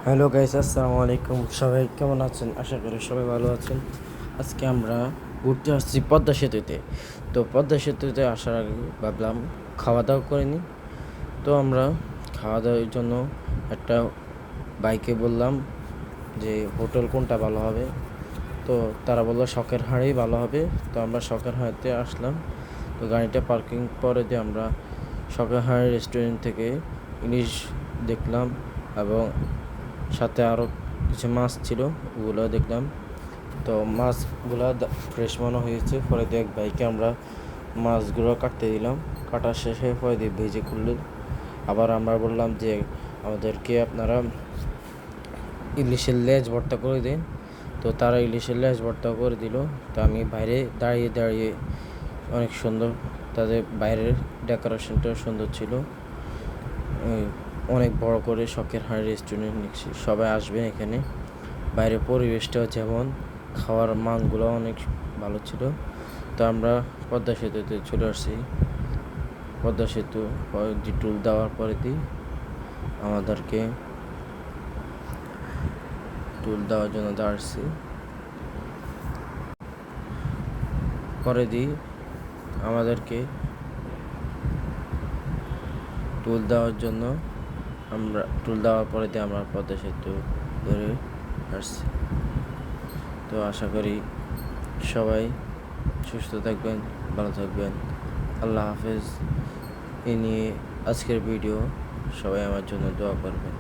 Hello guys, আসসালামু আলাইকুম। সবাই কেমন আছেন? আশা করি সবাই ভালো আছেন। আজকে আমরা ঘুরতে আসছি পদ্মা সেতুতে। তো পদ্মা সেতুতে আসার আগে ভাবলাম খাওয়া দাওয়া করে নিই। তো আমরা খাওয়া দাওয়ার জন্য একটা বাইকে বললাম যে হোটেল কোনটা ভালো হবে। তো তারা বললো শখের হাড়েই ভালো হবে। তো আমরা শখের হাড়িতে আসলাম। তো গাড়িটা পার্কিং করে দিয়ে আমরা শখের হাড়ি রেস্টুরেন্ট থেকে ইলিশ দেখলাম এবং সাথে আরও কিছু মাছ ছিল, ওগুলো দেখলাম। তো মাছগুলো ফ্রেশ মনে হয়েছে। পরে দিয়ে এক ভাইকে আমরা মাছগুলো কাটতে দিলাম। কাটার শেষে পরে দিয়ে ভেজে করলে আবার আমরা বললাম যে আমাদেরকে আপনারা ইলিশের লেজ ভর্তা করে দিন। তো তারা ইলিশের লেজ ভর্তা করে দিল। তো আমি বাইরে দাঁড়িয়ে দাঁড়িয়ে অনেক সুন্দর, তাদের বাইরের ডেকোরেশনটাও সুন্দর ছিল। অনেক বড় করে শখের হাড়ি রেস্টুরেন্ট নিচ্ছি, সবাই আসবেন এখানে। বাইরের পরিবেশটাও যেমন, খাওয়ার মানগুলো অনেক ভালো ছিল। তো আমরা পদ্মা সেতুতে চলে আসছি। পদ্মা সেতু টুল দেওয়ার পরে আমাদেরকে টুল দেওয়ার জন্য দাঁড়াচ্ছি। পরে আমাদেরকে টুল দেওয়ার জন্য আমরা টুল দেওয়ার পরে আমরা পদ্মা সেতু ধরে আসছি। তো আশা করি সবাই সুস্থ থাকবেন, ভালো থাকবেন। আল্লাহ হাফেজ। এ নিয়ে আজকের ভিডিও, সবাই আমার জন্য দোয়া করবেন।